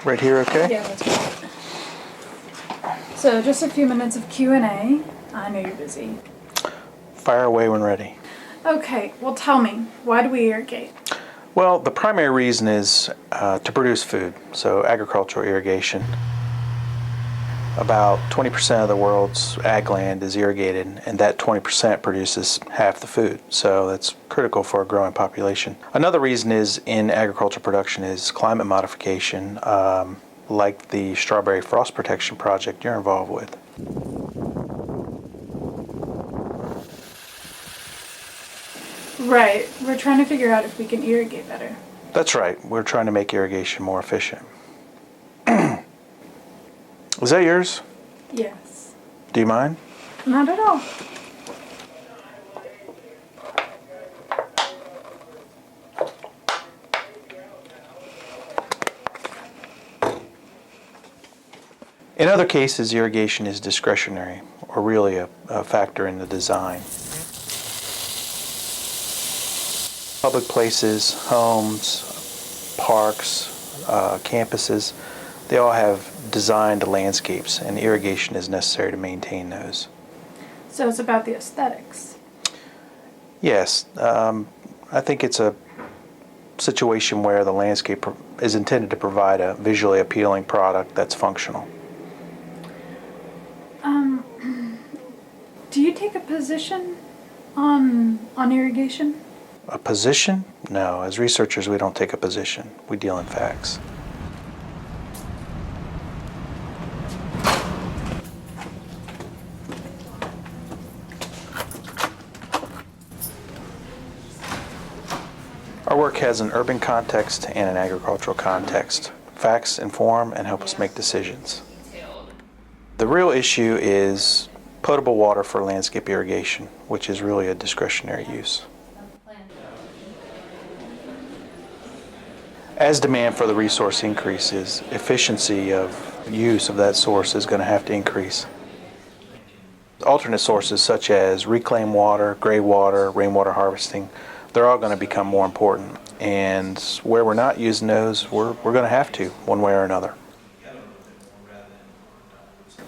Right here, okay? Yeah, that's great. So just a few minutes of Q&A. I know you're busy. Fire away when ready. Okay, well tell me, why do we irrigate? Well, the primary reason is to produce food, so agricultural irrigation. About 20% of the world's ag land is irrigated, and that 20% produces half the food, so that's critical for a growing population. Another reason is in agricultural production is climate modification, like the strawberry frost protection project you're involved with. Right, we're trying to figure out if we can irrigate better. That's right, we're trying to make irrigation more efficient. Is that yours? Yes. Do you mind? Not at all. In other cases, irrigation is discretionary, or really a factor in the design. Public places, homes, parks, campuses, they all have designed landscapes, and irrigation is necessary to maintain those. So it's about the aesthetics. Yes, I think it's a situation where the landscape is intended to provide a visually appealing product that's functional. Do you take a position on irrigation? A position? No, as researchers we don't take a position. We deal in facts. Our work has an urban context and an agricultural context. Facts inform and help us make decisions. The real issue is potable water for landscape irrigation, which is really a discretionary use. As demand for the resource increases, efficiency of use of that source is going to have to increase. Alternate sources such as reclaimed water, gray water, rainwater harvesting, they're all going to become more important. And where we're not using those, we're going to have to, one way or another.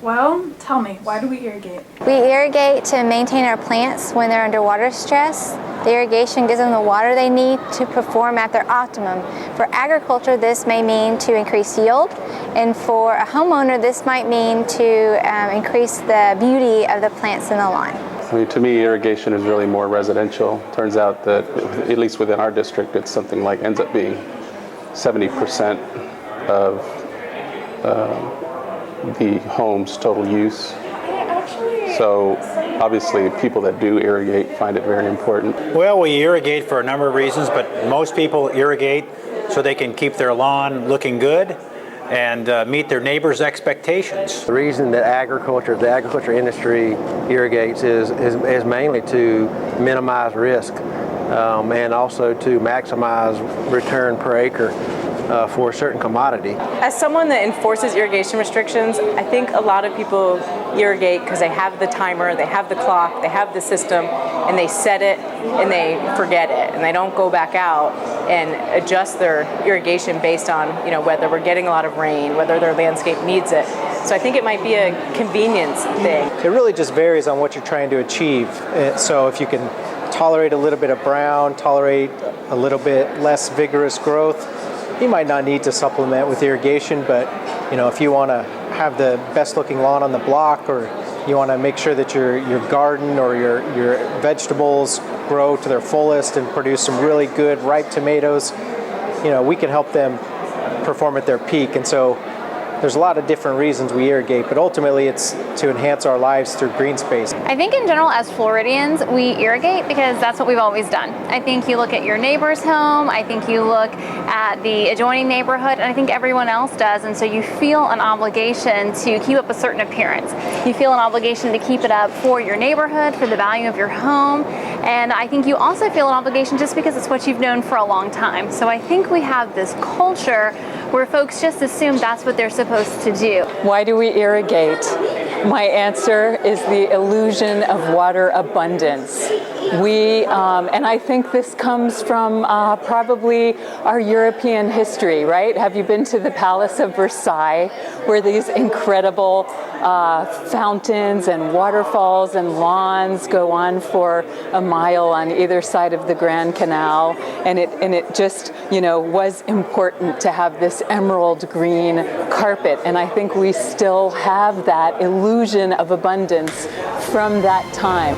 Well, tell me, why do we irrigate? We irrigate to maintain our plants when they're under water stress. The irrigation gives them the water they need to perform at their optimum. For agriculture, this may mean to increase yield, and for a homeowner, this might mean to increase the beauty of the plants in the lawn. I mean, to me, irrigation is really more residential. Turns out that, at least within our district, it's something like ends up being 70% of the home's total use. So obviously people that do irrigate find it very important. Well, we irrigate for a number of reasons, but most people irrigate so they can keep their lawn looking good and meet their neighbors' expectations. The reason that the agriculture industry irrigates is mainly to minimize risk and also to maximize return per acre for a certain commodity. As someone that enforces irrigation restrictions, I think a lot of people irrigate because they have the timer, they have the clock, they have the system, and they set it and they forget it, and they don't go back out and adjust their irrigation based on, whether we're getting a lot of rain, whether their landscape needs it. So I think it might be a convenience thing. It really just varies on what you're trying to achieve. So if you can tolerate a little bit of brown, tolerate a little bit less vigorous growth, you might not need to supplement with irrigation, but if you want to have the best looking lawn on the block, or you want to make sure that your garden or your vegetables grow to their fullest and produce some really good ripe tomatoes, we can help them perform at their peak. And so there's a lot of different reasons we irrigate, but ultimately it's to enhance our lives through green space. I think in general as Floridians, we irrigate because that's what we've always done. I think you look at your neighbor's home, I think you look at the adjoining neighborhood, and I think everyone else does, and so you feel an obligation to keep up a certain appearance. You feel an obligation to keep it up for your neighborhood, for the value of your home, and I think you also feel an obligation just because it's what you've known for a long time. So I think we have this culture where folks just assume that's what they're supposed to do. Why do we irrigate? My answer is the illusion of water abundance. And I think this comes from probably our European history, right? Have you been to the Palace of Versailles, where these incredible fountains and waterfalls and lawns go on for a mile on either side of the Grand Canal, and it just, was important to have this emerald green carpet, and I think we still have that illusion of abundance from that time.